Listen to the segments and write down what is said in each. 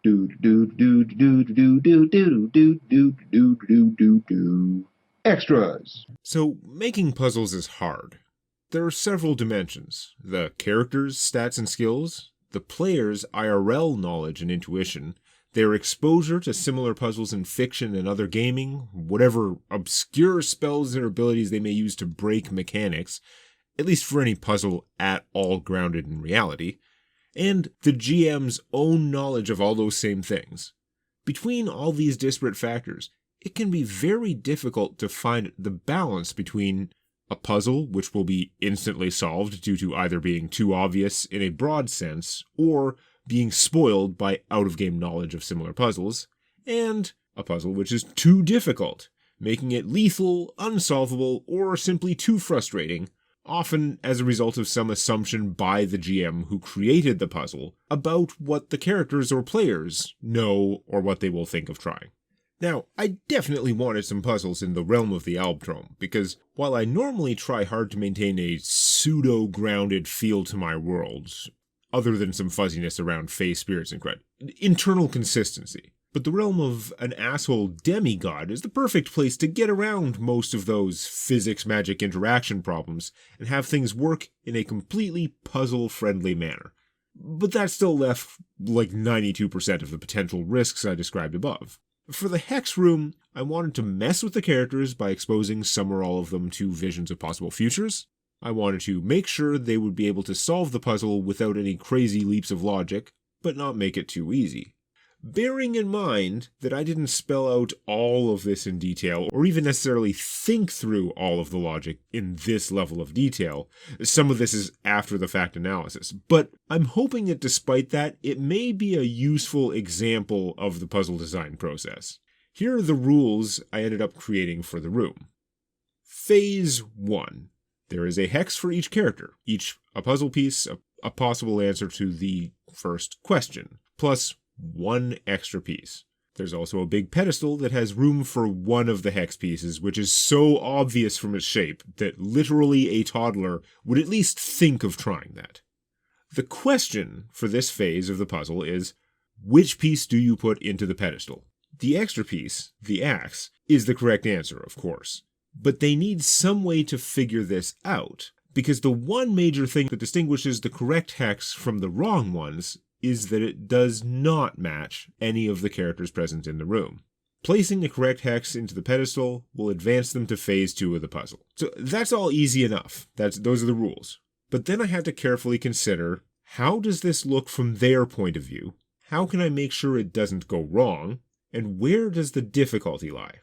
Do do do do do do do do do do do do do. Extras. So, making puzzles is hard. There are several dimensions: the characters' stats and skills, the player's IRL knowledge and intuition, their exposure to similar puzzles in fiction and other gaming, whatever obscure spells or abilities they may use to break mechanics, at least for any puzzle at all grounded in reality, and the GM's own knowledge of all those same things. Between all these disparate factors, it can be very difficult to find the balance between a puzzle which will be instantly solved due to either being too obvious in a broad sense, or being spoiled by out-of-game knowledge of similar puzzles, and a puzzle which is too difficult, making it lethal, unsolvable, or simply too frustrating, often as a result of some assumption by the GM who created the puzzle about what the characters or players know or what they will think of trying. Now, I definitely wanted some puzzles in the realm of the Albtrome, because while I normally try hard to maintain a pseudo-grounded feel to my worlds, other than some fuzziness around Fey spirits and internal consistency, but the realm of an asshole demigod is the perfect place to get around most of those physics-magic interaction problems and have things work in a completely puzzle-friendly manner. But that still left like 92% of the potential risks I described above. For the Hex Room, I wanted to mess with the characters by exposing some or all of them to visions of possible futures. I wanted to make sure they would be able to solve the puzzle without any crazy leaps of logic, but not make it too easy. Bearing in mind that I didn't spell out all of this in detail, or even necessarily think through all of the logic in this level of detail, some of this is after-the-fact analysis, but I'm hoping that despite that, it may be a useful example of the puzzle design process. Here are the rules I ended up creating for the room. Phase 1. There is a hex for each character, each a puzzle piece, a possible answer to the first question, plus one extra piece. There's also a big pedestal that has room for one of the hex pieces, which is so obvious from its shape that literally a toddler would at least think of trying that. The question for this phase of the puzzle is, which piece do you put into the pedestal? The extra piece, the axe, is the correct answer, of course. But they need some way to figure this out, because the one major thing that distinguishes the correct hex from the wrong ones is that it does not match any of the characters present in the room. Placing the correct hex into the pedestal will advance them to phase 2 of the puzzle. So that's all easy enough. Those are the rules. But then I had to carefully consider, how does this look from their point of view? How can I make sure it doesn't go wrong? And where does the difficulty lie?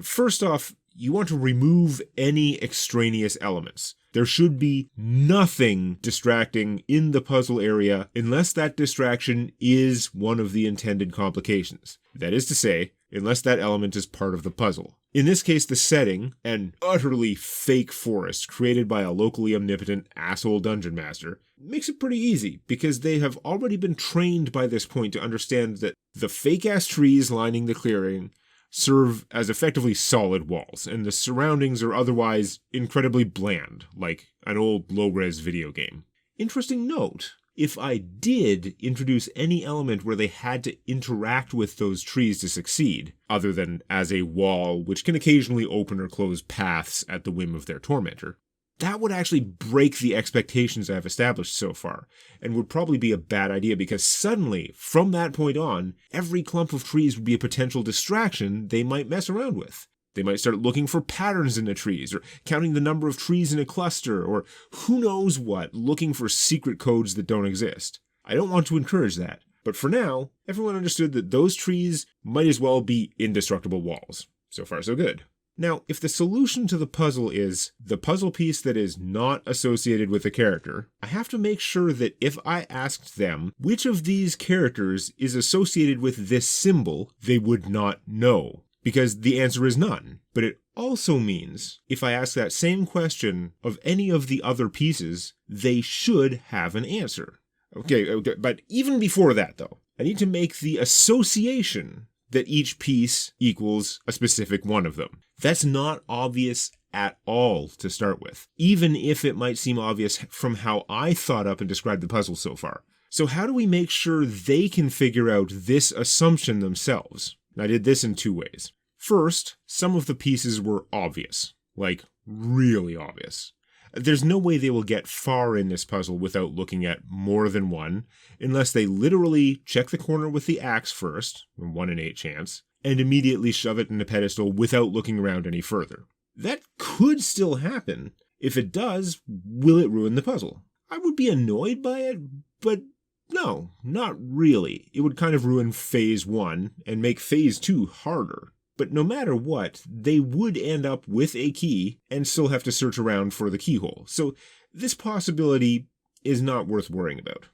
First off, you want to remove any extraneous elements. There should be nothing distracting in the puzzle area unless that distraction is one of the intended complications. That is to say, unless that element is part of the puzzle. In this case, the setting, an utterly fake forest created by a locally omnipotent asshole dungeon master, makes it pretty easy, because they have already been trained by this point to understand that the fake-ass trees lining the clearing serve as effectively solid walls, and the surroundings are otherwise incredibly bland, like an old low-res video game. Interesting note, if I did introduce any element where they had to interact with those trees to succeed, other than as a wall which can occasionally open or close paths at the whim of their tormentor, that would actually break the expectations I've established so far, and would probably be a bad idea because suddenly, from that point on, every clump of trees would be a potential distraction they might mess around with. They might start looking for patterns in the trees, or counting the number of trees in a cluster, or who knows what, looking for secret codes that don't exist. I don't want to encourage that, but for now, everyone understood that those trees might as well be indestructible walls. So far, so good. Now, if the solution to the puzzle is the puzzle piece that is not associated with a character, I have to make sure that if I asked them which of these characters is associated with this symbol, they would not know, because the answer is none. But it also means, if I ask that same question of any of the other pieces, they should have an answer. Okay, but even before that, though, I need to make the association that each piece equals a specific one of them. That's not obvious at all to start with, even if it might seem obvious from how I thought up and described the puzzle so far. So how do we make sure they can figure out this assumption themselves? I did this in 2 ways. First, some of the pieces were obvious, like really obvious. There's no way they will get far in this puzzle without looking at more than one, unless they literally check the corner with the axe first, a 1 in 8 chance, and immediately shove it in the pedestal without looking around any further. That could still happen. If it does, will it ruin the puzzle? I would be annoyed by it, but no, not really. It would kind of ruin phase 1 and make phase 2 harder. But no matter what, they would end up with a key and still have to search around for the keyhole. So this possibility is not worth worrying about.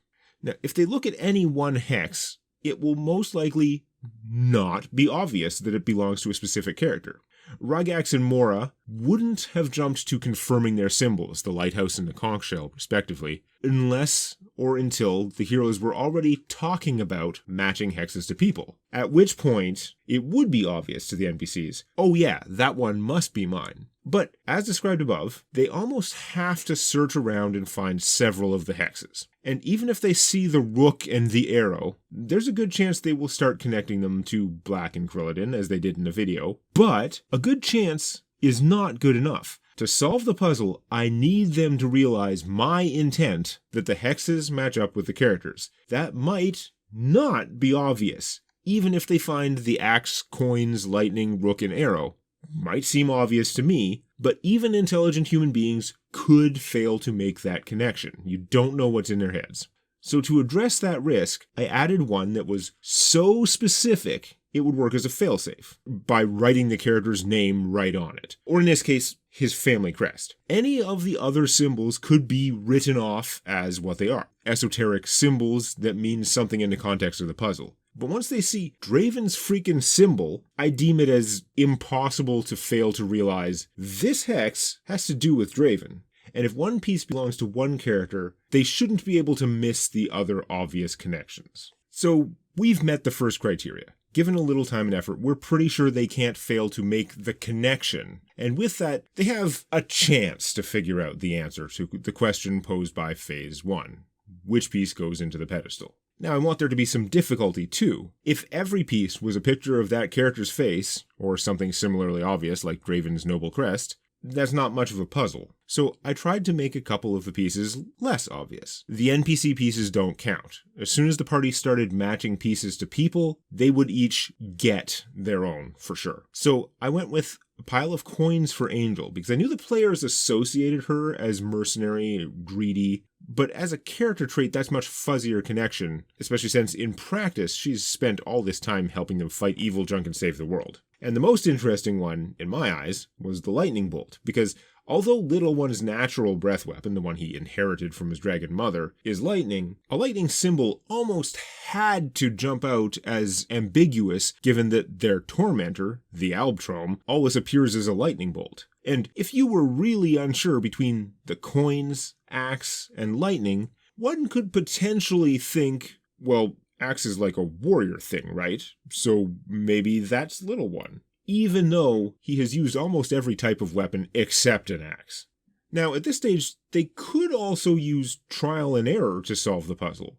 Now, if they look at any one hex, it will most likely not be obvious that it belongs to a specific character. Rygax and Mora wouldn't have jumped to confirming their symbols, the lighthouse and the conch shell, respectively, unless or until the heroes were already talking about matching hexes to people, at which point it would be obvious to the NPCs, oh yeah, that one must be mine. But, as described above, they almost have to search around and find several of the hexes. And even if they see the rook and the arrow, there's a good chance they will start connecting them to Black and Krillodin, as they did in the video. But a good chance is not good enough. To solve the puzzle, I need them to realize my intent that the hexes match up with the characters. That might not be obvious, even if they find the axe, coins, lightning, rook, and arrow. Might seem obvious to me, but even intelligent human beings could fail to make that connection. You don't know what's in their heads. So to address that risk, I added one that was so specific it would work as a failsafe, by writing the character's name right on it. Or in this case, his family crest. Any of the other symbols could be written off as what they are, esoteric symbols that mean something in the context of the puzzle. But once they see Draven's freaking symbol, I deem it as impossible to fail to realize this hex has to do with Draven. And if one piece belongs to one character, they shouldn't be able to miss the other obvious connections. So we've met the first criteria. Given a little time and effort, we're pretty sure they can't fail to make the connection. And with that, they have a chance to figure out the answer to the question posed by phase 1. Which piece goes into the pedestal? Now, I want there to be some difficulty, too. If every piece was a picture of that character's face, or something similarly obvious like Draven's noble crest, that's not much of a puzzle. So I tried to make a couple of the pieces less obvious. The NPC pieces don't count. As soon as the party started matching pieces to people, they would each get their own, for sure. So I went with a pile of coins for Angel, because I knew the players associated her as mercenary, greedy, but as a character trait, that's much fuzzier connection, especially since in practice, she's spent all this time helping them fight evil junk and save the world. And the most interesting one, in my eyes, was the lightning bolt, because although Little One's natural breath weapon, the one he inherited from his dragon mother, is lightning, a lightning symbol almost had to jump out as ambiguous given that their tormentor, the Albtrom, always appears as a lightning bolt. And if you were really unsure between the coins, axe, and lightning, one could potentially think, well, axe is like a warrior thing, right? So maybe that's Little One, even though he has used almost every type of weapon except an axe. Now, at this stage, they could also use trial and error to solve the puzzle.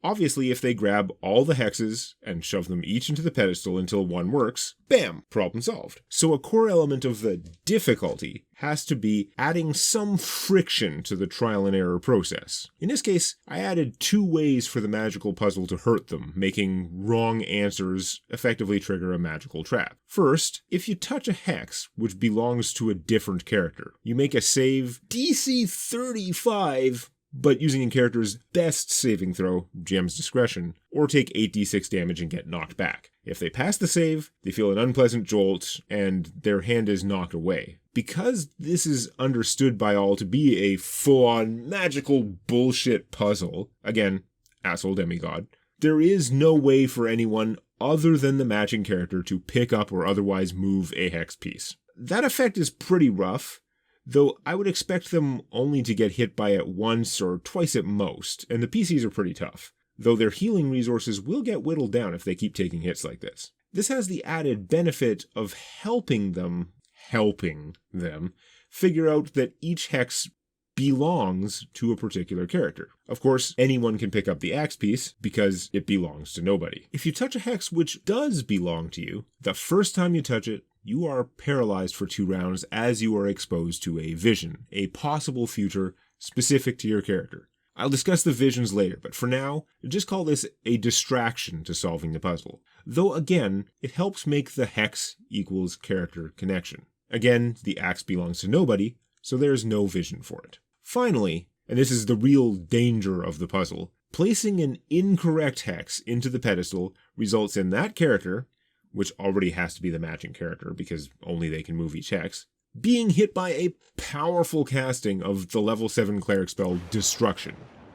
Obviously, if they grab all the hexes and shove them each into the pedestal until one works, bam, problem solved. So a core element of the difficulty has to be adding some friction to the trial and error process. In this case, I added 2 ways for the magical puzzle to hurt them, making wrong answers effectively trigger a magical trap. First, if you touch a hex which belongs to a different character, you make a save DC 35, but using a character's best saving throw, GM's discretion, or take 8d6 damage and get knocked back. If they pass the save, they feel an unpleasant jolt, and their hand is knocked away. Because this is understood by all to be a full-on magical bullshit puzzle, again, asshole demigod, there is no way for anyone other than the matching character to pick up or otherwise move a hex piece. That effect is pretty rough, though I would expect them only to get hit by it once or twice at most, and the PCs are pretty tough, though their healing resources will get whittled down if they keep taking hits like this. This has the added benefit of helping them figure out that each hex belongs to a particular character. Of course, anyone can pick up the axe piece because it belongs to nobody. If you touch a hex which does belong to you, the first time you touch it, you are paralyzed for 2 rounds as you are exposed to a vision, a possible future specific to your character. I'll discuss the visions later, but for now, just call this a distraction to solving the puzzle. Though again, it helps make the hex equals character connection. Again, the axe belongs to nobody, so there's no vision for it. Finally, and this is the real danger of the puzzle, placing an incorrect hex into the pedestal results in that character, which already has to be the matching character because only they can move each hex, being hit by a powerful casting of the level 7 cleric spell Destruction.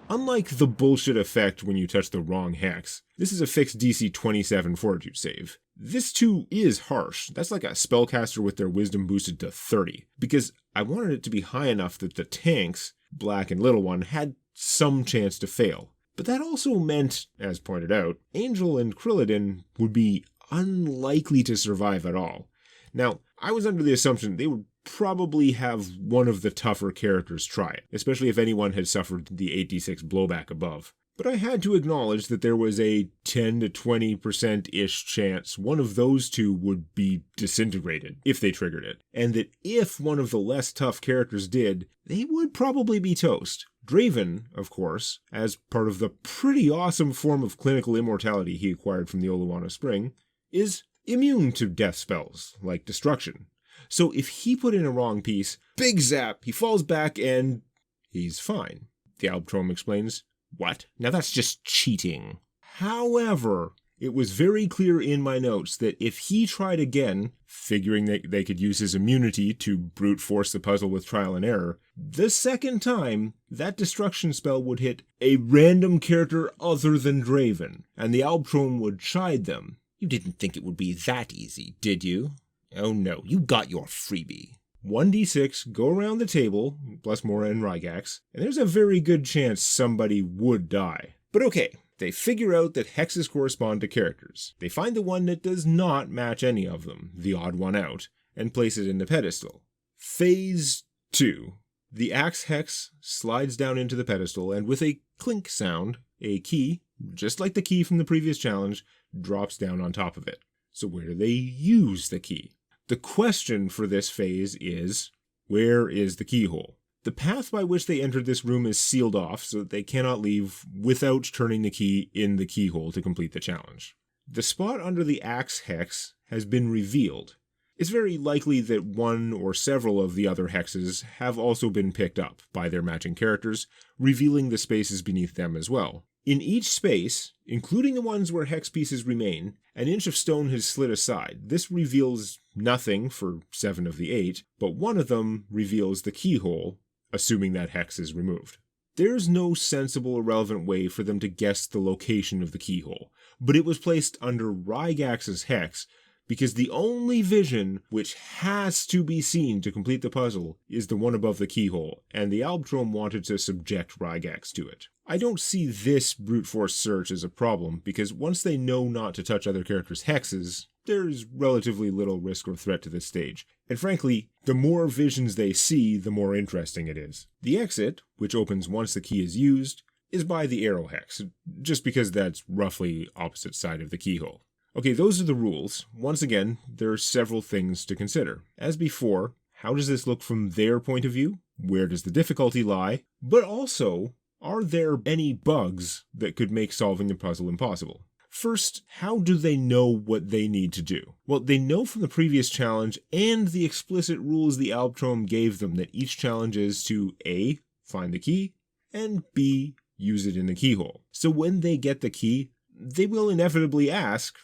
Unlike the bullshit effect when you touch the wrong hex, this is a fixed DC 27 fortitude save. This too is harsh. That's like a spellcaster with their wisdom boosted to 30, because I wanted it to be high enough that the tanks, Black and Little One, had some chance to fail. But that also meant, as pointed out, Angel and Krillodin would be unlikely to survive at all. Now, I was under the assumption they would probably have one of the tougher characters try it, especially if anyone had suffered the 8d6 blowback above. But I had to acknowledge that there was a 10 to 20%-ish chance one of those two would be disintegrated if they triggered it, and that if one of the less tough characters did, they would probably be toast. Draven, of course, as part of the pretty awesome form of clinical immortality he acquired from the Oluwana Spring, is immune to death spells, like Destruction. So if he put in a wrong piece, big zap, he falls back and he's fine. The Albtrom explains, "What? Now that's just cheating." However, it was very clear in my notes that if he tried again, figuring that they could use his immunity to brute force the puzzle with trial and error, the second time, that destruction spell would hit a random character other than Draven, and the Albtrom would chide them. "You didn't think it would be that easy, did you? Oh no, you got your freebie." 1d6 go around the table, plus Mora and Rygax, and there's a very good chance somebody would die. But okay, they figure out that hexes correspond to characters. They find the one that does not match any of them, the odd one out, and place it in the pedestal. Phase 2. The axe hex slides down into the pedestal, and with a clink sound, a key, just like the key from the previous challenge, drops down on top of it. So where do they use the key? The question for this phase is, where is the keyhole? The path by which they entered this room is sealed off so that they cannot leave without turning the key in the keyhole to complete the challenge. The spot under the axe hex has been revealed. It's very likely that one or several of the other hexes have also been picked up by their matching characters, revealing the spaces beneath them as well. In each space, including the ones where hex pieces remain, an inch of stone has slid aside. This reveals nothing for 7 of the 8, but one of them reveals the keyhole, assuming that hex is removed. There's no sensible or relevant way for them to guess the location of the keyhole, but it was placed under Rygax's hex because the only vision which has to be seen to complete the puzzle is the one above the keyhole, and the Albtrom wanted to subject Rygax to it. I don't see this brute force search as a problem, because once they know not to touch other characters' hexes, there's relatively little risk or threat to this stage. And frankly, the more visions they see, the more interesting it is. The exit, which opens once the key is used, is by the arrow hex, just because that's roughly opposite side of the keyhole. Okay, those are the rules. Once again, there are several things to consider. As before, how does this look from their point of view? Where does the difficulty lie? But also, are there any bugs that could make solving the puzzle impossible? First, how do they know what they need to do? Well, they know from the previous challenge and the explicit rules the Albtrom gave them that each challenge is to A, find the key, and B, use it in the keyhole. So when they get the key, they will inevitably ask,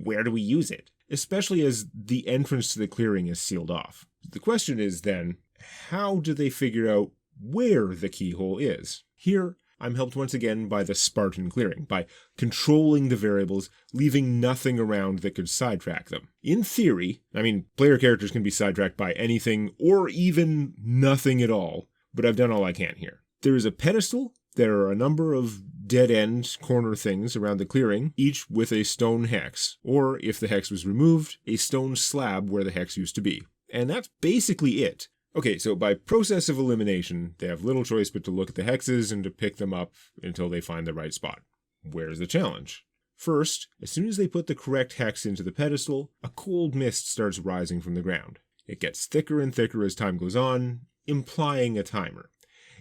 where do we use it? Especially as the entrance to the clearing is sealed off. The question is then, how do they figure out where the keyhole is? Here, I'm helped once again by the Spartan clearing, by controlling the variables, leaving nothing around that could sidetrack them. In theory, player characters can be sidetracked by anything or even nothing at all, but I've done all I can here. There is a pedestal, there are a number of dead-end corner things around the clearing, each with a stone hex, or if the hex was removed, a stone slab where the hex used to be. And that's basically it. Okay, so by process of elimination, they have little choice but to look at the hexes and to pick them up until they find the right spot. Where's the challenge? First, as soon as they put the correct hex into the pedestal, a cold mist starts rising from the ground. It gets thicker and thicker as time goes on, implying a timer.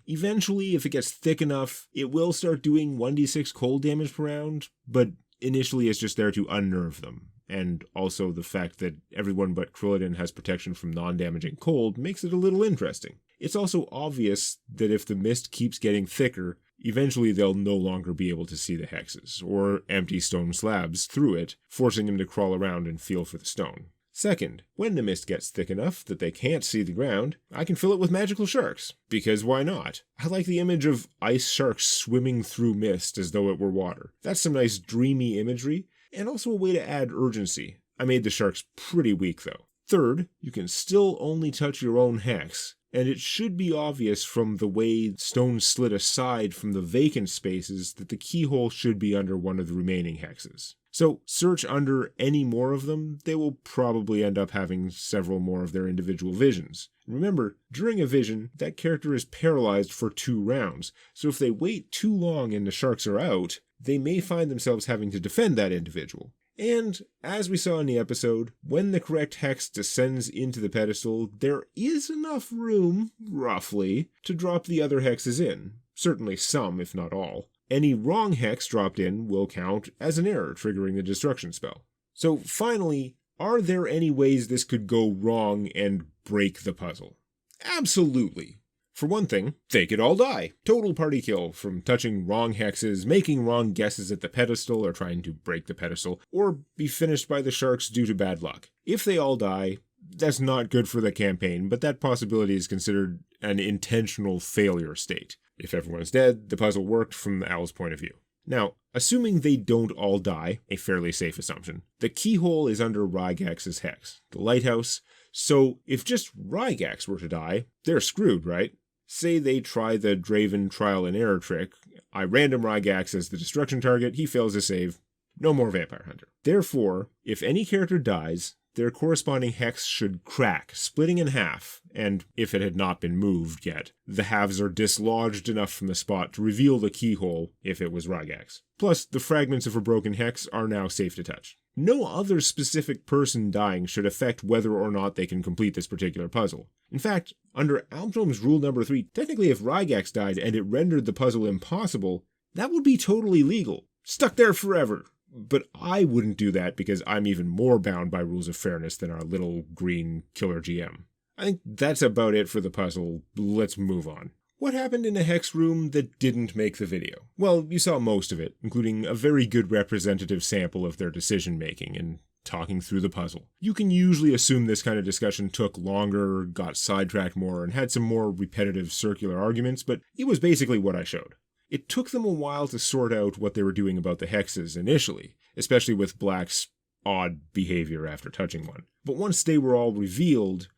Eventually, if it gets thick enough, it will start doing 1d6 cold damage per round, but initially it's just there to unnerve them. And also the fact that everyone but Krillin has protection from non-damaging cold makes it a little interesting. It's also obvious that if the mist keeps getting thicker, eventually they'll no longer be able to see the hexes, or empty stone slabs through it, forcing them to crawl around and feel for the stone. Second, when the mist gets thick enough that they can't see the ground, I can fill it with magical sharks, because why not? I like the image of ice sharks swimming through mist as though it were water. That's some nice dreamy imagery, and also a way to add urgency. I made the sharks pretty weak though. Third, you can still only touch your own hex, and it should be obvious from the way stone slid aside from the vacant spaces that the keyhole should be under one of the remaining hexes. So search under any more of them, they will probably end up having several more of their individual visions. Remember, during a vision, that character is paralyzed for 2 rounds, so if they wait too long and the sharks are out, they may find themselves having to defend that individual. And, as we saw in the episode, when the correct hex descends into the pedestal, there is enough room, roughly, to drop the other hexes in. Certainly some, if not all. Any wrong hex dropped in will count as an error, triggering the destruction spell. So finally, are there any ways this could go wrong and break the puzzle? Absolutely. For one thing, they could all die. Total party kill from touching wrong hexes, making wrong guesses at the pedestal or trying to break the pedestal, or be finished by the sharks due to bad luck. If they all die, that's not good for the campaign, but that possibility is considered an intentional failure state. If everyone's dead, the puzzle worked from the owl's point of view. Now, assuming they don't all die, a fairly safe assumption, the keyhole is under Rygax's hex, the lighthouse, so if just Rygax were to die, they're screwed, right? Say they try the Draven trial and error trick, I random Rygax as the destruction target, he fails to save, no more Vampire Hunter. Therefore, if any character dies, their corresponding hex should crack, splitting in half, and if it had not been moved yet, the halves are dislodged enough from the spot to reveal the keyhole if it was Rygax. Plus, the fragments of a broken hex are now safe to touch. No other specific person dying should affect whether or not they can complete this particular puzzle. In fact, under Almstrom's rule number 3, technically if Rygax died and it rendered the puzzle impossible, that would be totally legal. Stuck there forever. But I wouldn't do that because I'm even more bound by rules of fairness than our little green killer GM. I think that's about it for the puzzle. Let's move on. What happened in a hex room that didn't make the video? Well, you saw most of it, including a very good representative sample of their decision making and talking through the puzzle. You can usually assume this kind of discussion took longer, got sidetracked more, and had some more repetitive circular arguments, but it was basically what I showed. It took them a while to sort out what they were doing about the hexes initially, especially with Black's odd behavior after touching one. But once they were all revealed,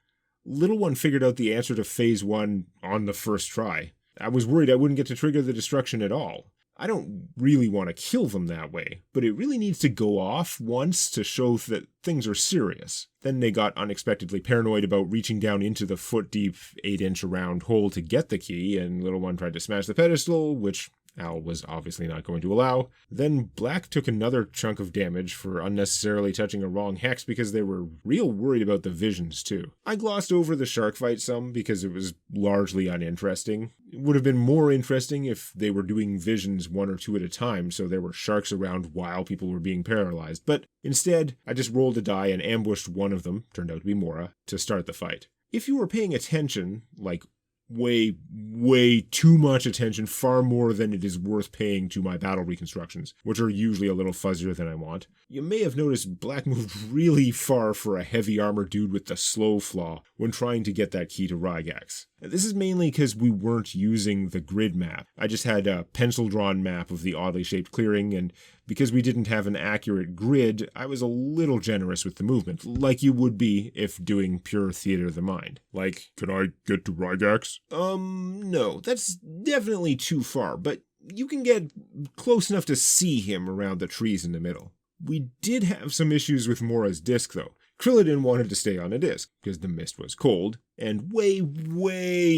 Little One figured out the answer to Phase 1 on the first try. I was worried I wouldn't get to trigger the destruction at all. I don't really want to kill them that way, but it really needs to go off once to show that things are serious. Then they got unexpectedly paranoid about reaching down into the foot-deep, 8-inch around hole to get the key, and Little One tried to smash the pedestal, which Al was obviously not going to allow. Then Black took another chunk of damage for unnecessarily touching a wrong hex because they were real worried about the visions too. I glossed over the shark fight some because it was largely uninteresting. It would have been more interesting if they were doing visions 1 or 2 at a time so there were sharks around while people were being paralyzed. But instead, I just rolled a die and ambushed one of them, turned out to be Mora, to start the fight. If you were paying attention, like way too much attention, far more than it is worth paying to my battle reconstructions, which are usually a little fuzzier than I want, you may have noticed Black moved really far for a heavy armored dude with the slow flaw when trying to get that key to Rygax. This is mainly because we weren't using the grid map. I just had a pencil-drawn map of the oddly shaped clearing, and because we didn't have an accurate grid, I was a little generous with the movement, like you would be if doing pure theater of the mind. Like, can I get to Rygax? No, that's definitely too far, but you can get close enough to see him around the trees in the middle. We did have some issues with Mora's disc, though. Krillin wanted to stay on a disc, because the mist was cold, and way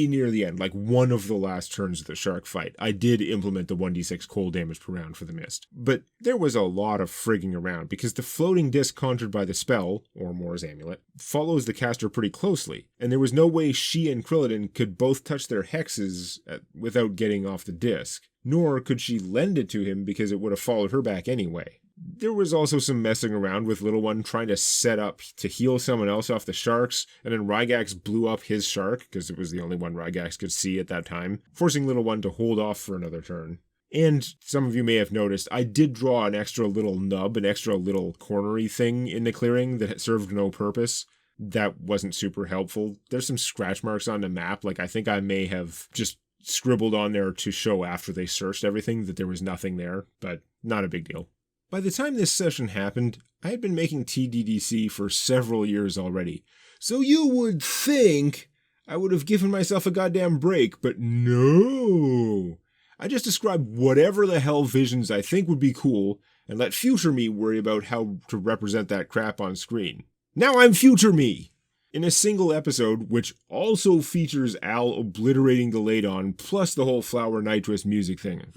near the end, like one of the last turns of the shark fight, I did implement the 1d6 cold damage per round for the mist. But there was a lot of frigging around, because the floating disc conjured by the spell, or Mora's amulet, follows the caster pretty closely, and there was no way she and Krillin could both touch their hexes without getting off the disc, nor could she lend it to him because it would have followed her back anyway. There was also some messing around with Little One trying to set up to heal someone else off the sharks, and then Rygax blew up his shark, because it was the only one Rygax could see at that time, forcing Little One to hold off for another turn. And some of you may have noticed, I did draw an extra little nub, an extra little cornery thing in the clearing that served no purpose. That wasn't super helpful. There's some scratch marks on the map, like I think I may have just scribbled on there to show after they searched everything that there was nothing there, but not a big deal. By the time this session happened, I had been making TDDC for several years already, so you would think I would have given myself a goddamn break, but no! I just described whatever the hell visions I think would be cool, and let future me worry about how to represent that crap on screen. Now I'm future me! In a single episode, which also features Al obliterating the Ladon, plus the whole Flower Nitrous music thing.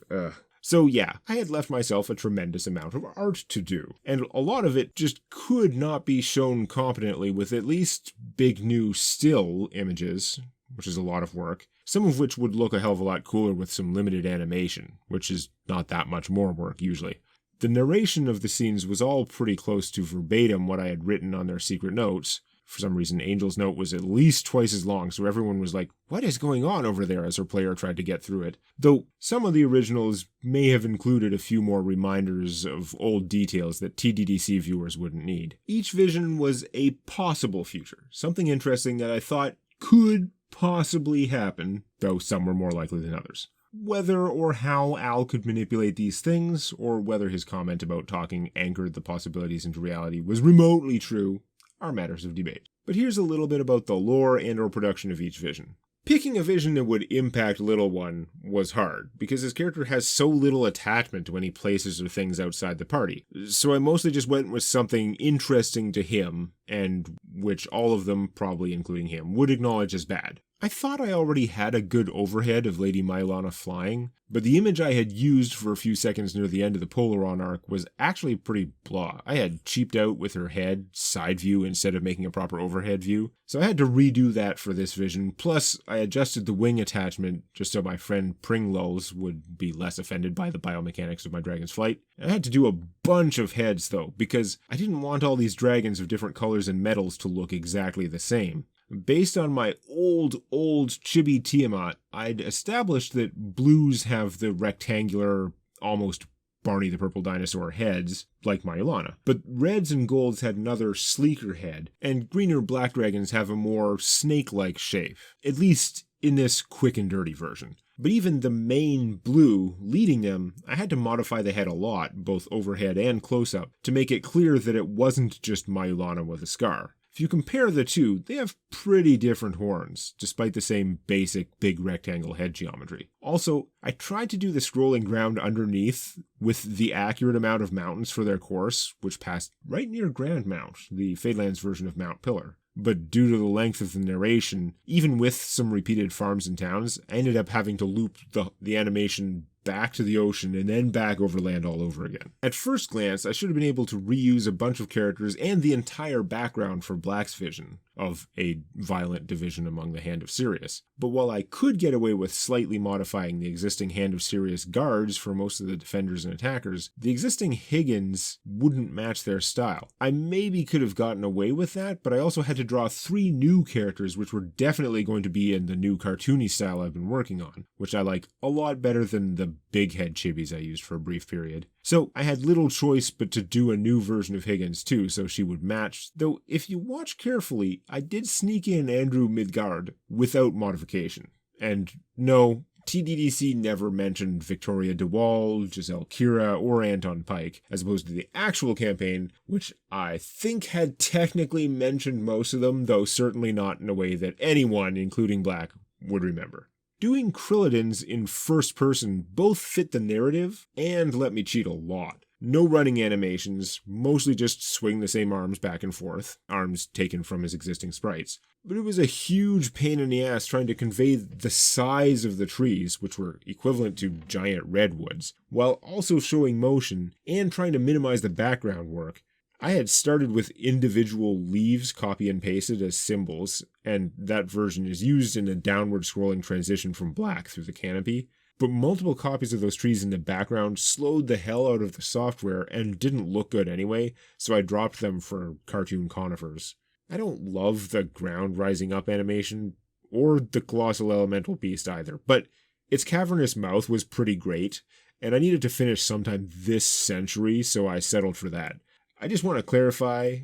So yeah, I had left myself a tremendous amount of art to do, and a lot of it just could not be shown competently with at least big new still images, which is a lot of work, some of which would look a hell of a lot cooler with some limited animation, which is not that much more work usually. The narration of the scenes was all pretty close to verbatim what I had written on their secret notes. For some reason, Angel's note was at least twice as long, so everyone was like, what is going on over there, as her player tried to get through it. Though some of the originals may have included a few more reminders of old details that TDDC viewers wouldn't need. Each vision was a possible future, something interesting that I thought could possibly happen, though some were more likely than others. Whether or how Al could manipulate these things, or whether his comment about talking anchored the possibilities into reality was remotely true, are matters of debate. But here's a little bit about the lore and or production of each vision. Picking a vision that would impact Little One was hard, because his character has so little attachment to any places or things outside the party. So I mostly just went with something interesting to him, and which all of them, probably including him, would acknowledge as bad. I thought I already had a good overhead of Lady Mylana flying, but the image I had used for a few seconds near the end of the Polaron arc was actually pretty blah. I had cheaped out with her head side view instead of making a proper overhead view, so I had to redo that for this vision, plus I adjusted the wing attachment just so my friend Pringlulls would be less offended by the biomechanics of my dragon's flight. I had to do a bunch of heads though, because I didn't want all these dragons of different colors and metals to look exactly the same. Based on my old chibi Tiamat, I'd established that blues have the rectangular, almost Barney the Purple Dinosaur heads, like Mylana, but reds and golds had another sleeker head, and green or black dragons have a more snake-like shape, at least in this quick and dirty version. But even the main blue leading them, I had to modify the head a lot, both overhead and close-up, to make it clear that it wasn't just Mylana with a scar. If you compare the two, they have pretty different horns, despite the same basic big rectangle head geometry. Also, I tried to do the scrolling ground underneath with the accurate amount of mountains for their course, which passed right near Grand Mount, the Fadelands version of Mount Pillar. But due to the length of the narration, even with some repeated farms and towns, I ended up having to loop the animation back to the ocean and then back over land all over again. At first glance, I should have been able to reuse a bunch of characters and the entire background for Black's vision of a violent division among the Hand of Sirius. But while I could get away with slightly modifying the existing Hand of Sirius guards for most of the defenders and attackers, the existing Higgins wouldn't match their style. I maybe could have gotten away with that, but I also had to draw 3 new characters which were definitely going to be in the new cartoony style I've been working on, which I like a lot better than the big head chibis I used for a brief period. So I had little choice but to do a new version of Higgins too, so she would match, though if you watch carefully, I did sneak in Andrew Midgard without modification. And no, TDDC never mentioned Victoria DeWall, Giselle Kira, or Anton Pike, as opposed to the actual campaign, which I think had technically mentioned most of them, though certainly not in a way that anyone, including Black, would remember. Doing Krillidins in first person both fit the narrative and let me cheat a lot. No running animations, mostly just swing the same arms back and forth, arms taken from his existing sprites. But it was a huge pain in the ass trying to convey the size of the trees, which were equivalent to giant redwoods, while also showing motion and trying to minimize the background work. I had started with individual leaves copy and pasted as symbols, and that version is used in a downward scrolling transition from black through the canopy. But multiple copies of those trees in the background slowed the hell out of the software and didn't look good anyway, so I dropped them for cartoon conifers. I don't love the ground rising up animation, or the colossal elemental beast either, but its cavernous mouth was pretty great, and I needed to finish sometime this century, so I settled for that. I just want to clarify,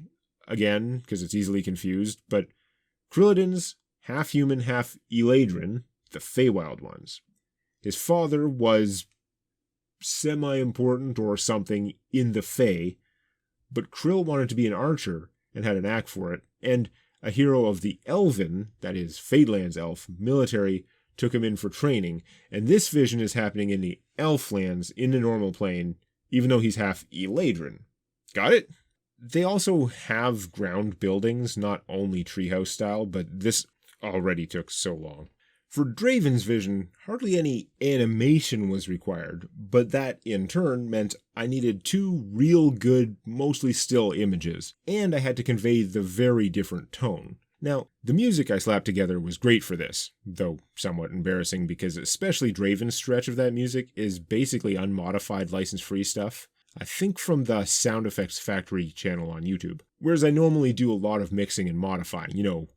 again, because it's easily confused, but Krillidin's half human, half Eladrin, the Feywild ones. His father was semi-important or something in the Fey, but Krill wanted to be an archer and had a knack for it, and a hero of the Elven, that is, Fadelands elf, military took him in for training, and this vision is happening in the Elflands in the normal plane, even though he's half Eladrin. Got it? They also have ground buildings, not only treehouse style, but this already took so long. For Draven's vision, hardly any animation was required, but that, in turn, meant I needed 2 real good, mostly still images, and I had to convey the very different tone. Now, the music I slapped together was great for this, though somewhat embarrassing because especially Draven's stretch of that music is basically unmodified license-free stuff. I think from the Sound Effects Factory channel on YouTube, whereas I normally do a lot of mixing and modifying,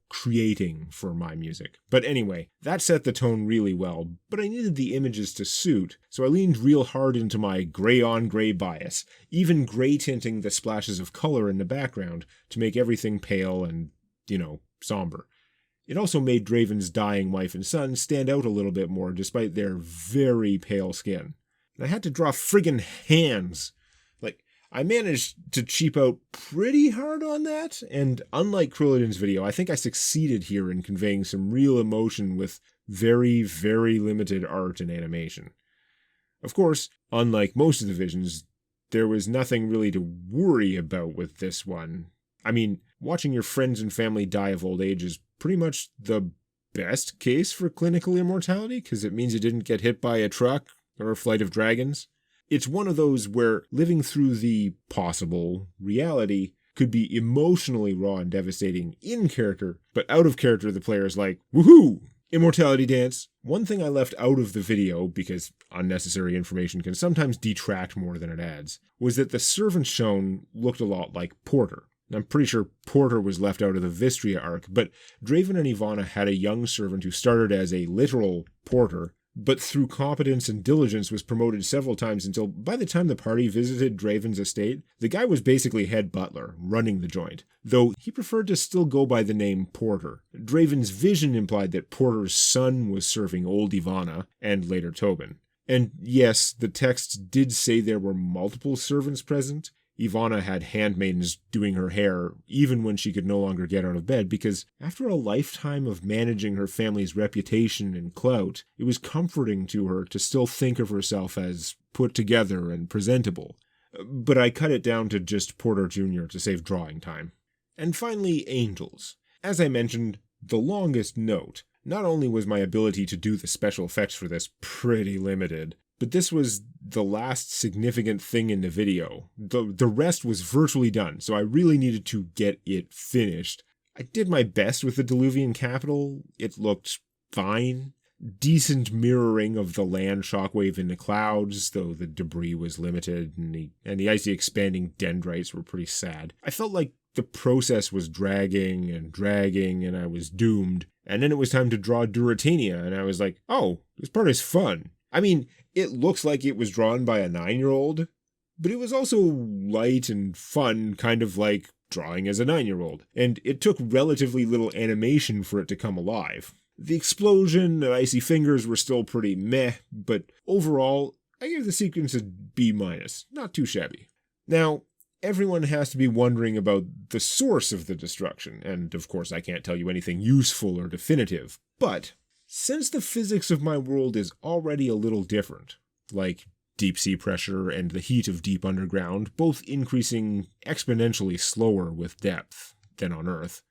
creating for my music. But anyway, that set the tone really well, but I needed the images to suit, so I leaned real hard into my gray-on-gray bias, even gray tinting the splashes of color in the background to make everything pale and, somber. It also made Draven's dying wife and son stand out a little bit more despite their very pale skin. And I had to draw friggin' hands. I managed to cheap out pretty hard on that, and unlike Krillidin's video, I think I succeeded here in conveying some real emotion with very, very limited art and animation. Of course, unlike most of the visions, there was nothing really to worry about with this one. I mean, watching your friends and family die of old age is pretty much the best case for clinical immortality, because it means you didn't get hit by a truck or a flight of dragons. It's one of those where living through the possible reality could be emotionally raw and devastating in character, but out of character the player's like, woohoo! Immortality dance. One thing I left out of the video, because unnecessary information can sometimes detract more than it adds, was that the servant shown looked a lot like Porter. I'm pretty sure Porter was left out of the Vistria arc, but Draven and Ivana had a young servant who started as a literal porter, but through competence and diligence was promoted several times until by the time the party visited Draven's estate, the guy was basically head butler, running the joint, though he preferred to still go by the name Porter. Draven's vision implied that Porter's son was serving old Ivana, and later Tobin. And yes, the text did say there were multiple servants present. Ivana had handmaidens doing her hair even when she could no longer get out of bed because after a lifetime of managing her family's reputation and clout, it was comforting to her to still think of herself as put together and presentable. But I cut it down to just Porter Jr. to save drawing time. And finally, angels. As I mentioned, the longest note. Not only was my ability to do the special effects for this pretty limited, but this was the last significant thing in the video. The rest was virtually done, so I really needed to get it finished. I did my best with the Diluvian capital. It looked fine. Decent mirroring of the land shockwave in the clouds, though the debris was limited, and the icy expanding dendrites were pretty sad. I felt like the process was dragging, and I was doomed. And then it was time to draw Duratania, and I was like, oh, this part is fun. I mean, it looks like it was drawn by a 9-year-old, but it was also light and fun, kind of like drawing as a 9-year-old, and it took relatively little animation for it to come alive. The explosion and icy fingers were still pretty meh, but overall, I gave the sequence a B-, not too shabby. Now, everyone has to be wondering about the source of the destruction, and of course I can't tell you anything useful or definitive, but since the physics of my world is already a little different, like deep sea pressure and the heat of deep underground, both increasing exponentially slower with depth than on Earth.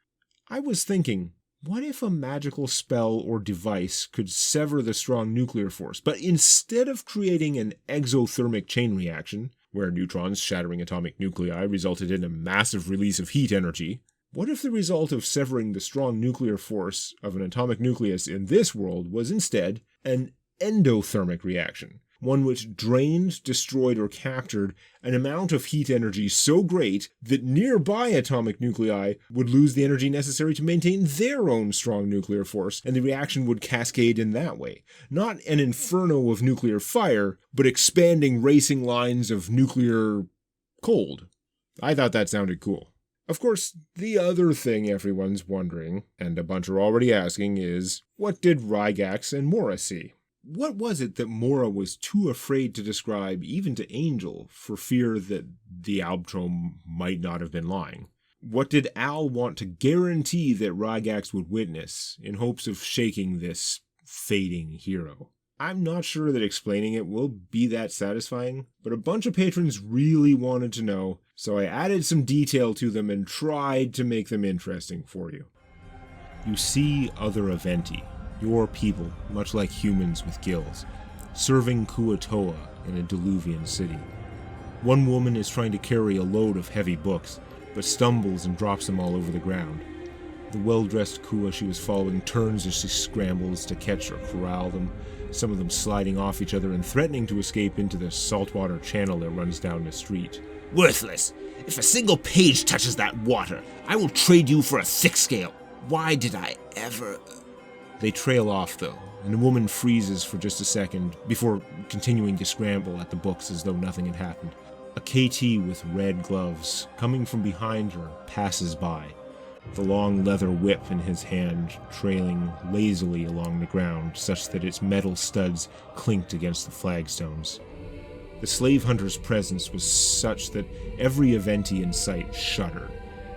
I was thinking, what if a magical spell or device could sever the strong nuclear force, but instead of creating an exothermic chain reaction, where neutrons shattering atomic nuclei resulted in a massive release of heat energy, what if the result of severing the strong nuclear force of an atomic nucleus in this world was instead an endothermic reaction, one which drained, destroyed, or captured an amount of heat energy so great that nearby atomic nuclei would lose the energy necessary to maintain their own strong nuclear force, and the reaction would cascade in that way. Not an inferno of nuclear fire, but expanding racing lines of nuclear cold. I thought that sounded cool. Of course, the other thing everyone's wondering, and a bunch are already asking, is what did Rygax and Mora see? What was it that Mora was too afraid to describe even to Angel for fear that the Albtrom might not have been lying? What did Al want to guarantee that Rygax would witness in hopes of shaking this fading hero? I'm not sure that explaining it will be that satisfying, but a bunch of patrons really wanted to know, so I added some detail to them and tried to make them interesting for you. You see other Aventi, your people, much like humans with gills, serving Kuatoa in a Diluvian city. One woman is trying to carry a load of heavy books, but stumbles and drops them all over the ground. The well-dressed Kua she was following turns as she scrambles to catch or corral them, some of them sliding off each other and threatening to escape into the saltwater channel that runs down the street. Worthless! If a single page touches that water, I will trade you for a 6 scale. Why did I ever... They trail off, though, and the woman freezes for just a second before continuing to scramble at the books as though nothing had happened. A KT with red gloves, coming from behind her, passes by, the long leather whip in his hand trailing lazily along the ground such that its metal studs clinked against the flagstones. The slave hunter's presence was such that every Aventi in sight shuddered,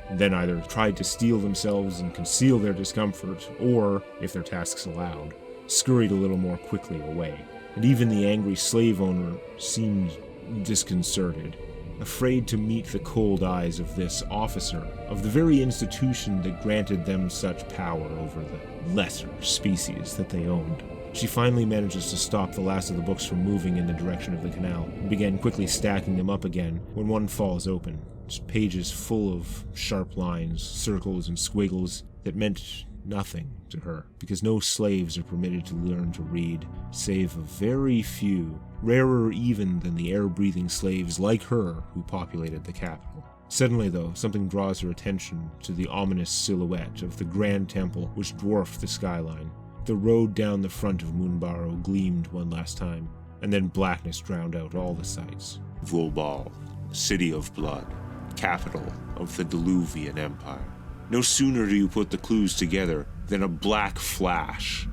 and then either tried to steel themselves and conceal their discomfort, or, if their tasks allowed, scurried a little more quickly away. And even the angry slave owner seemed disconcerted, afraid to meet the cold eyes of this officer of the very institution that granted them such power over the lesser species that they owned. She finally manages to stop the last of the books from moving in the direction of the canal, and began quickly stacking them up again when one falls open. Just pages full of sharp lines, circles, and squiggles that meant nothing to her, because no slaves are permitted to learn to read, save a very few, rarer even than the air-breathing slaves like her who populated the capital. Suddenly, though, something draws her attention to the ominous silhouette of the Grand Temple which dwarfed the skyline. The road down the front of Moonbaro gleamed one last time, and then blackness drowned out all the sights. Volbal, City of Blood, capital of the Diluvian Empire. No sooner do you put the clues together than a black flash.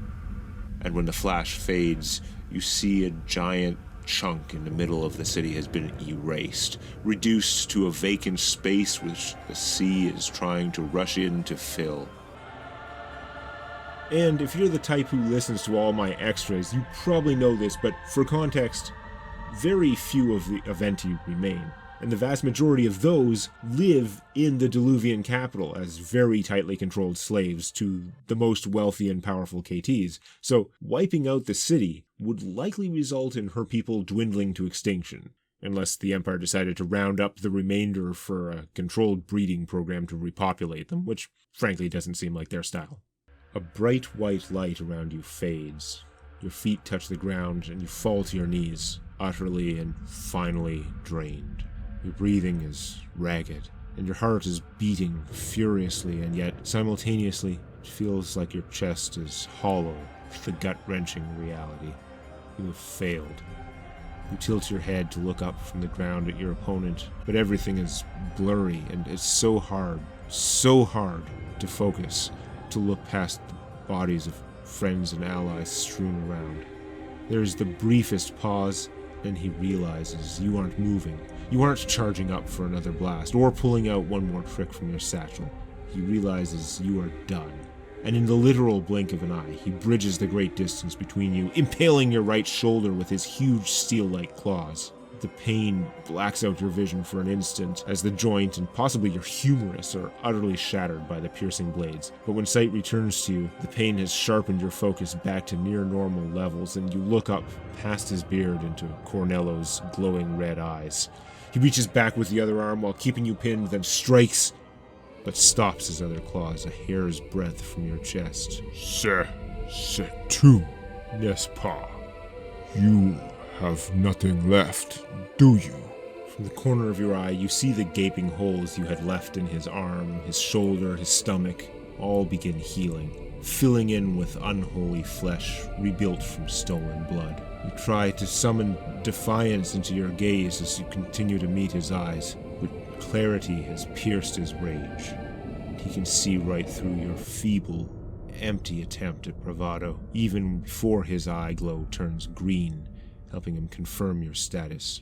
And when the flash fades, you see a giant chunk in the middle of the city has been erased, reduced to a vacant space which the sea is trying to rush in to fill. And if you're the type who listens to all my extras, you probably know this, but for context, very few of the Aventi remain. And the vast majority of those live in the Diluvian capital as very tightly controlled slaves to the most wealthy and powerful KTs. So wiping out the city would likely result in her people dwindling to extinction, unless the Empire decided to round up the remainder for a controlled breeding program to repopulate them, which frankly doesn't seem like their style. A bright white light around you fades. Your feet touch the ground and you fall to your knees, utterly and finally drained. Your breathing is ragged, and your heart is beating furiously, and yet, simultaneously, it feels like your chest is hollow with the gut-wrenching reality. You have failed. You tilt your head to look up from the ground at your opponent, but everything is blurry, and it's so hard to focus, to look past the bodies of friends and allies strewn around. There's the briefest pause, and he realizes you aren't moving. You aren't charging up for another blast, or pulling out one more trick from your satchel. He realizes you are done. and in the literal blink of an eye, he bridges the great distance between you, impaling your right shoulder with his huge steel-like claws. The pain blacks out your vision for an instant as the joint and possibly your humerus are utterly shattered by the piercing blades. But when sight returns to you, the pain has sharpened your focus back to near normal levels, and you look up past his beard into Cornello's glowing red eyes. He reaches back with the other arm while keeping you pinned, then strikes, but stops his other claws a hair's breadth from your chest. C'est tout, n'est-ce pas? You have nothing left, do you? From the corner of your eye, you see the gaping holes you had left in his arm, his shoulder, his stomach, all begin healing, filling in with unholy flesh rebuilt from stolen blood. You try to summon defiance into your gaze as you continue to meet his eyes, but clarity has pierced his rage. He can see right through your feeble, empty attempt at bravado, even before his eye glow turns green, helping him confirm your status.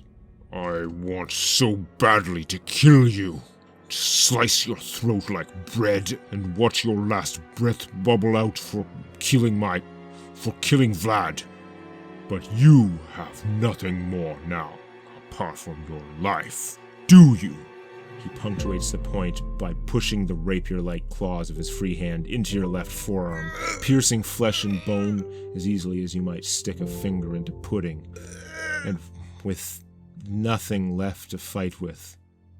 I want so badly to kill you, to slice your throat like bread and watch your last breath bubble out for killing Vlad. But you have nothing more now, apart from your life, do you? He punctuates the point by pushing the rapier-like claws of his free hand into your left forearm, piercing flesh and bone as easily as you might stick a finger into pudding. And with nothing left to fight with,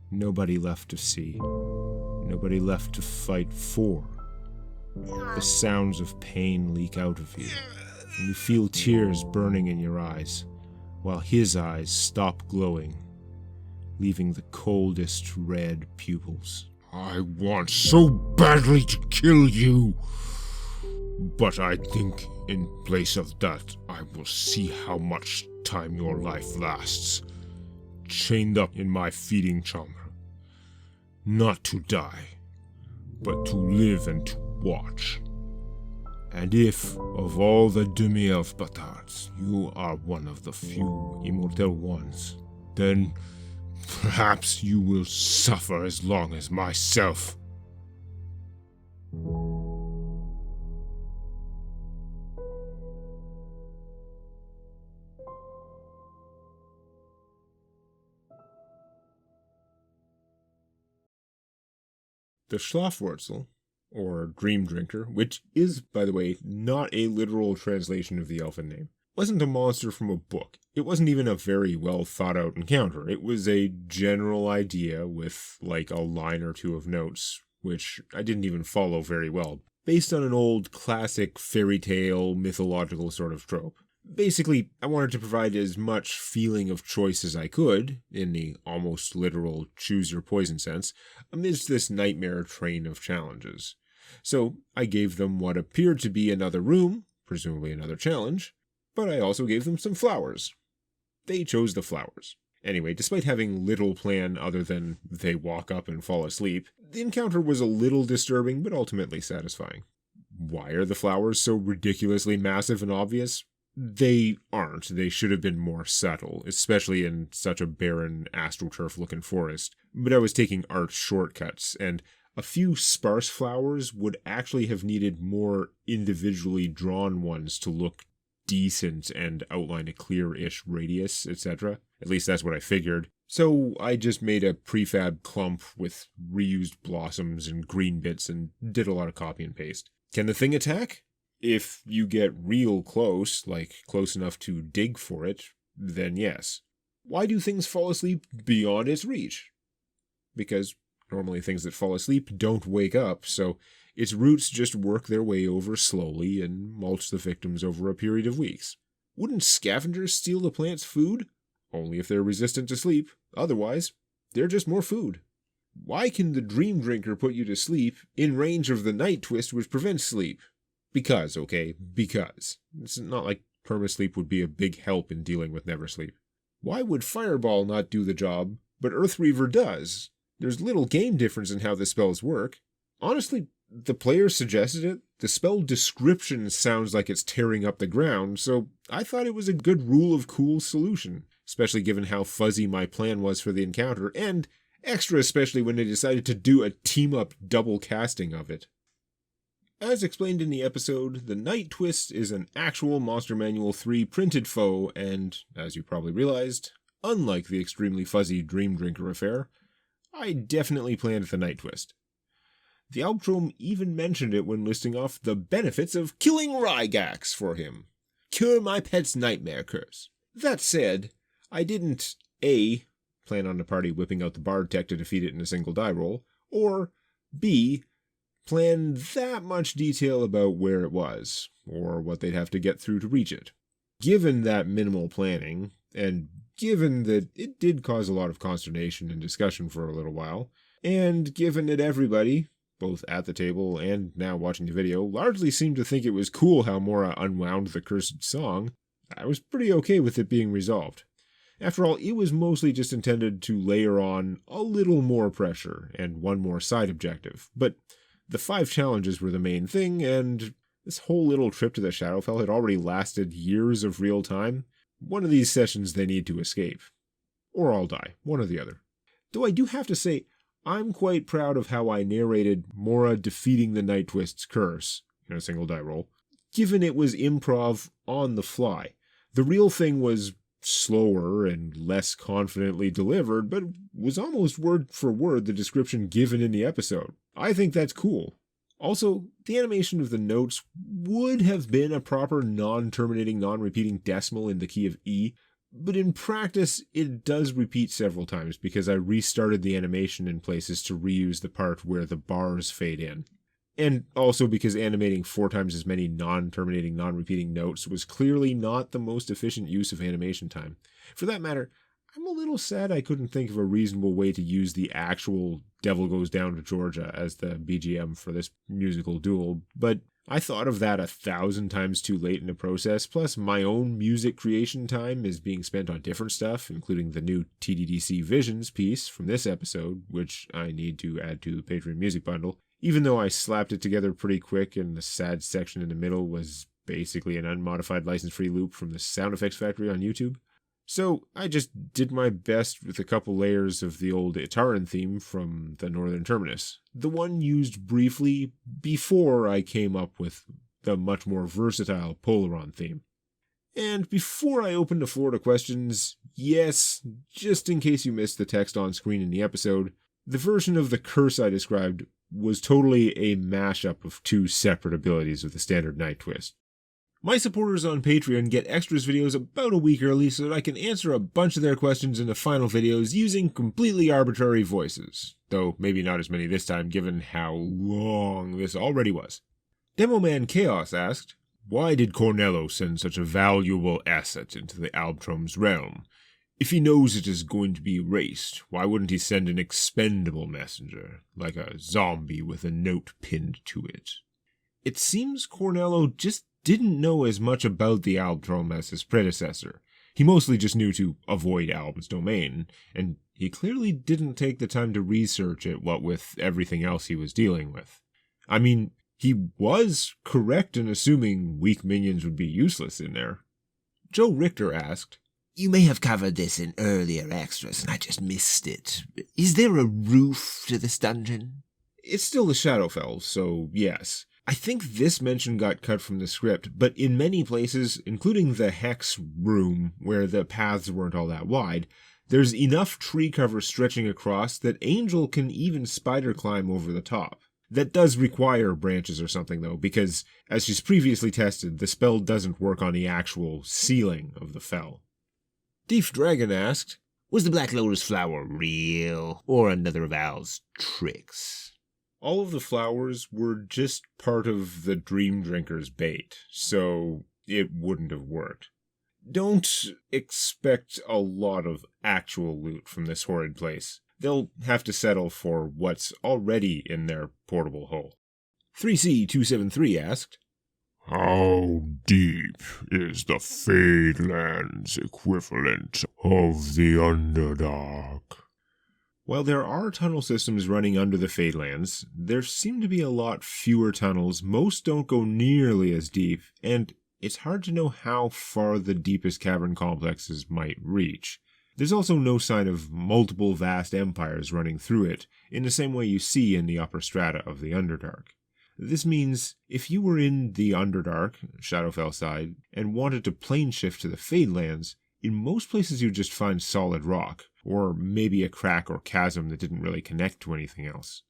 nobody left to see, nobody left to fight for, the sounds of pain leak out of you, and you feel tears burning in your eyes, while his eyes stop glowing, leaving the coldest red pupils. I want so badly to kill you, but I think in place of that, I will see how much time your life lasts, chained up in my feeding chamber. Not to die, but to live and to watch. And if, of all the demi-elf batards, you are one of the few immortal ones, then perhaps you will suffer as long as myself. The Schlafwurzel, or Dream Drinker, which is, by the way, not a literal translation of the elfin name, wasn't a monster from a book. It wasn't even a very well thought out encounter. It was a general idea with like a line or two of notes, which I didn't even follow very well, based on an old classic fairy tale mythological sort of trope. Basically, I wanted to provide as much feeling of choice as I could, in the almost literal choose your poison sense, amidst this nightmare train of challenges. So I gave them what appeared to be another room, presumably another challenge, but I also gave them some flowers. They chose the flowers. Anyway, despite having little plan other than they walk up and fall asleep, the encounter was a little disturbing but ultimately satisfying. Why are the flowers so ridiculously massive and obvious? They aren't. They should have been more subtle, especially in such a barren, astroturf-looking forest. But I was taking art shortcuts, and a few sparse flowers would actually have needed more individually drawn ones to look decent and outline a clear-ish radius, etc. At least that's what I figured. So I just made a prefab clump with reused blossoms and green bits and did a lot of copy and paste. Can the thing attack? If you get real close, like close enough to dig for it, then yes. Why do things fall asleep beyond its reach? Because normally things that fall asleep don't wake up, so its roots just work their way over slowly and mulch the victims over a period of weeks. Wouldn't scavengers steal the plant's food? Only if they're resistant to sleep. Otherwise, they're just more food. Why can the Dream Drinker put you to sleep in range of the Night Twist which prevents sleep? Because, okay? Because. It's not like permasleep would be a big help in dealing with never sleep. Why would Fireball not do the job, but Earthreaver does? There's little game difference in how the spells work. Honestly, the player suggested it. The spell description sounds like it's tearing up the ground, so I thought it was a good rule of cool solution, especially given how fuzzy my plan was for the encounter, and extra especially when they decided to do a team-up double casting of it. As explained in the episode, the Night Twist is an actual Monster Manual 3 printed foe, and, as you probably realized, unlike the extremely fuzzy Dream Drinker affair, I definitely planned the Night Twist. The Albtrome even mentioned it when listing off the benefits of killing Rygax for him. Cure my pet's nightmare curse. That said, I didn't A. plan on the party whipping out the Bard tech to defeat it in a single die roll, or B. plan that much detail about where it was, or what they'd have to get through to reach it. Given that minimal planning, and given that it did cause a lot of consternation and discussion for a little while, and given that everybody, both at the table and now watching the video, largely seemed to think it was cool how Mora unwound the cursed song, I was pretty okay with it being resolved. After all, it was mostly just intended to layer on a little more pressure and one more side objective, but the 5 challenges were the main thing, and this whole little trip to the Shadowfell had already lasted years of real time. One of these sessions they need to escape. Or I'll die, one or the other. Though I do have to say, I'm quite proud of how I narrated Mora defeating the Night Twist's curse in a single die roll, given it was improv on the fly. The real thing was slower and less confidently delivered, but was almost word for word the description given in the episode. I think that's cool. Also, the animation of the notes would have been a proper non-terminating, non-repeating decimal in the key of E, but in practice, it does repeat several times because I restarted the animation in places to reuse the part where the bars fade in. And also because animating 4 times as many non-terminating, non-repeating notes was clearly not the most efficient use of animation time. For that matter, I'm a little sad I couldn't think of a reasonable way to use the actual Devil Goes Down to Georgia as the BGM for this musical duel, but I thought of that 1,000 times too late in the process, plus my own music creation time is being spent on different stuff, including the new TDDC Visions piece from this episode, which I need to add to the Patreon Music Bundle, even though I slapped it together pretty quick and the sad section in the middle was basically an unmodified license-free loop from the Sound Effects Factory on YouTube. So I just did my best with a couple layers of the old Itaran theme from the Northern Terminus, the one used briefly before I came up with the much more versatile Polaron theme. And before I open the floor to questions, yes, just in case you missed the text on screen in the episode, the version of the curse I described was totally a mashup of 2 separate abilities of the standard Night Twist. My supporters on Patreon get extras videos about a week early so that I can answer a bunch of their questions in the final videos using completely arbitrary voices, though maybe not as many this time given how long this already was. Demoman Chaos asked, why did Cornello send such a valuable asset into the Albtrome's realm? If he knows it is going to be erased, why wouldn't he send an expendable messenger, like a zombie with a note pinned to it? It seems Cornello just didn't know as much about the Albtrome as his predecessor. He mostly just knew to avoid Alb's domain, and he clearly didn't take the time to research it, what with everything else he was dealing with. I mean, he was correct in assuming weak minions would be useless in there. Joe Richter asked, You may have covered this in earlier extras and I just missed it. Is there a roof to this dungeon? It's still the Shadowfell, so yes. I think this mention got cut from the script, but in many places, including the Hex room, where the paths weren't all that wide, there's enough tree cover stretching across that Angel can even spider climb over the top. That does require branches or something, though, because, as she's previously tested, the spell doesn't work on the actual ceiling of the fell. Deef Dragon asked, Was the Black Lotus flower real, or another of Al's tricks? All of the flowers were just part of the Dream Drinker's bait, so it wouldn't have worked. Don't expect a lot of actual loot from this horrid place. They'll have to settle for what's already in their portable hole. 3C273 asked, How deep is the Fadelands equivalent of the Underdark? While there are tunnel systems running under the Fadelands, there seem to be a lot fewer tunnels. Most don't go nearly as deep, and it's hard to know how far the deepest cavern complexes might reach. There's also no sign of multiple vast empires running through it, in the same way you see in the upper strata of the Underdark. This means if you were in the Underdark, Shadowfell side, and wanted to plane shift to the Fadelands, in most places you'd just find solid rock, or maybe a crack or chasm that didn't really connect to anything else.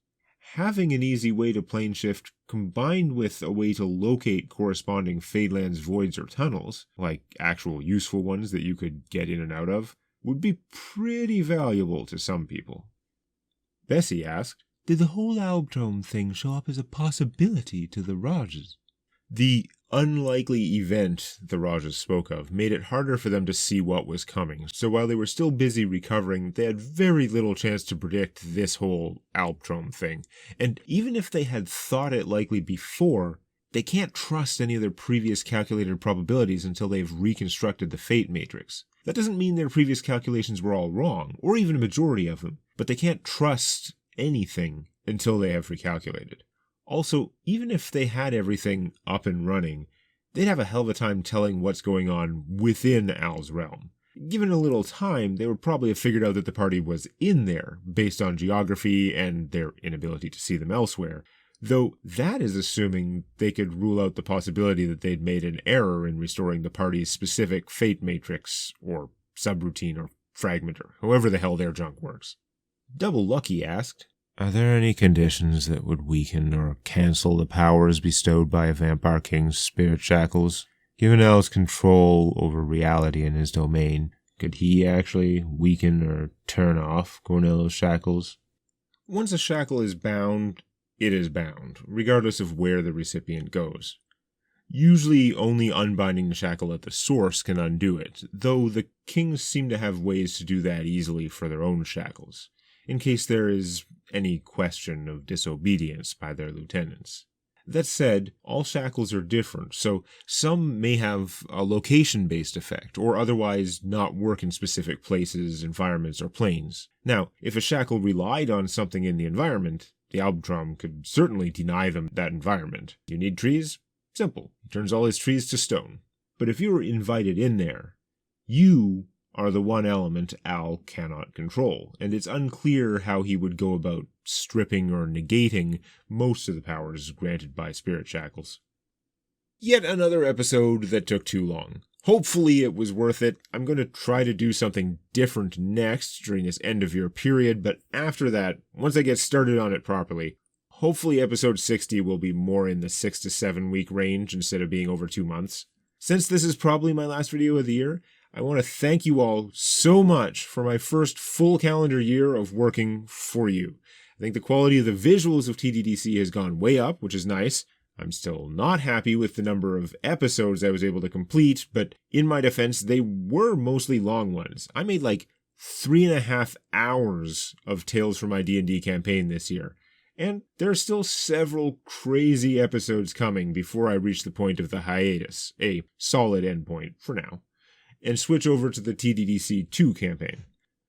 Having an easy way to plane shift, combined with a way to locate corresponding Fadelands voids or tunnels, like actual useful ones that you could get in and out of, would be pretty valuable to some people. Bessie asked, "Did the whole Albdrome thing show up as a possibility to the Rajas?" The unlikely event the Rajas spoke of made it harder for them to see what was coming, so while they were still busy recovering, they had very little chance to predict this whole Albdrome thing. And even if they had thought it likely before, they can't trust any of their previous calculated probabilities until they've reconstructed the fate matrix. That doesn't mean their previous calculations were all wrong, or even a majority of them, but they can't trust anything until they have recalculated. Also, even if they had everything up and running, they'd have a hell of a time telling what's going on within Al's realm. Given a little time, they would probably have figured out that the party was in there, based on geography and their inability to see them elsewhere, though that is assuming they could rule out the possibility that they'd made an error in restoring the party's specific fate matrix, or subroutine, or fragment, or however the hell their junk works. Double Lucky asked, "Are there any conditions that would weaken or cancel the powers bestowed by a Vampire King's spirit shackles? Given Al's control over reality in his domain, could he actually weaken or turn off Cornello's shackles?" Once a shackle is bound, it is bound, regardless of where the recipient goes. Usually only unbinding the shackle at the source can undo it, though the kings seem to have ways to do that easily for their own shackles, in case there is any question of disobedience by their lieutenants. That said, all shackles are different, so some may have a location-based effect, or otherwise not work in specific places, environments, or planes. Now, if a shackle relied on something in the environment, the Albdrome could certainly deny them that environment. You need trees? Simple. He turns all his trees to stone. But if you were invited in there, you are the one element Al cannot control, and it's unclear how he would go about stripping or negating most of the powers granted by spirit shackles. Yet another episode that took too long. Hopefully it was worth it. I'm going to try to do something different next during this end-of-year period, but after that, once I get started on it properly, hopefully episode 60 will be more in the 6 to 7 week range instead of being over 2 months. Since this is probably my last video of the year, I want to thank you all so much for my first full calendar year of working for you. I think the quality of the visuals of TDDC has gone way up, which is nice. I'm still not happy with the number of episodes I was able to complete, but in my defense, they were mostly long ones. I made like 3.5 hours of Tales from my D&D campaign this year, and there are still several crazy episodes coming before I reach the point of the hiatus, a solid endpoint for now, and switch over to the TDDC 2 campaign.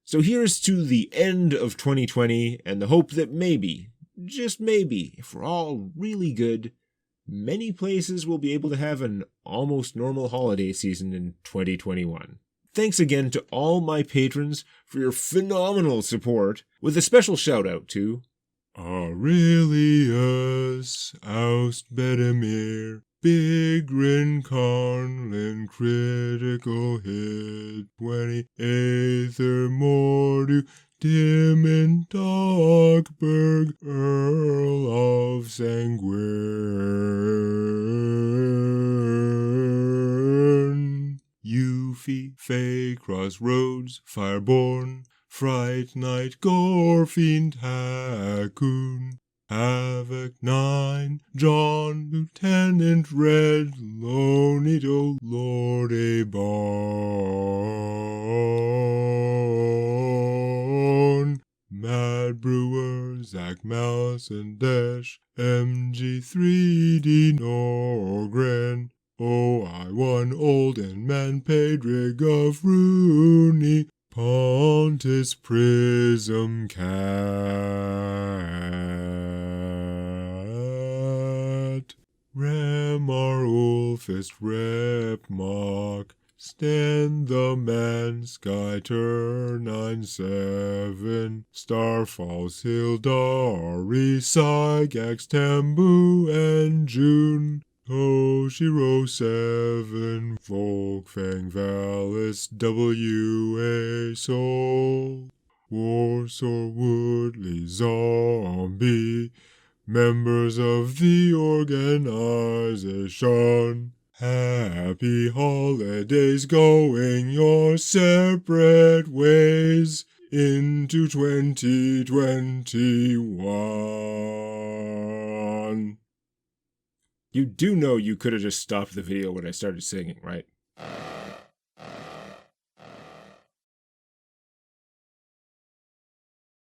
So here's to the end of 2020 and the hope that maybe, just maybe, if we're all really good, many places will be able to have an almost normal holiday season in 2021. Thanks again to all my patrons for your phenomenal support, with a special shout out to Aurelius, Aust Bedemir, Big Rin Carlin, Critical Hit, 28th Mordu, Dimon Dogberg, Earl of Sanguine, Yuffie, Fey, Crossroads, Fireborn, Fright Night, Gorefiend, Hakoon, Havoc 9, John, Lieutenant Red, Lonito, Lord Abon, Mad Brewer, Zach Mouse and Dash, MG3D Norgren, OI1 Olden Man, Pedrig of Rooney, Pontus Prism Cat, Remar Ulfist Rep Mock, Stan the Man, Sky Turn 97, Starfalls, Hildari, Rygax, Tambu, and June. Toshiro 7, Volkfang, Valis, W.A. Soul, Warsaw, Woodley, Zombie, members of the organization. Happy holidays, going your separate ways into 2021. You do know you could have just stopped the video when I started singing, right?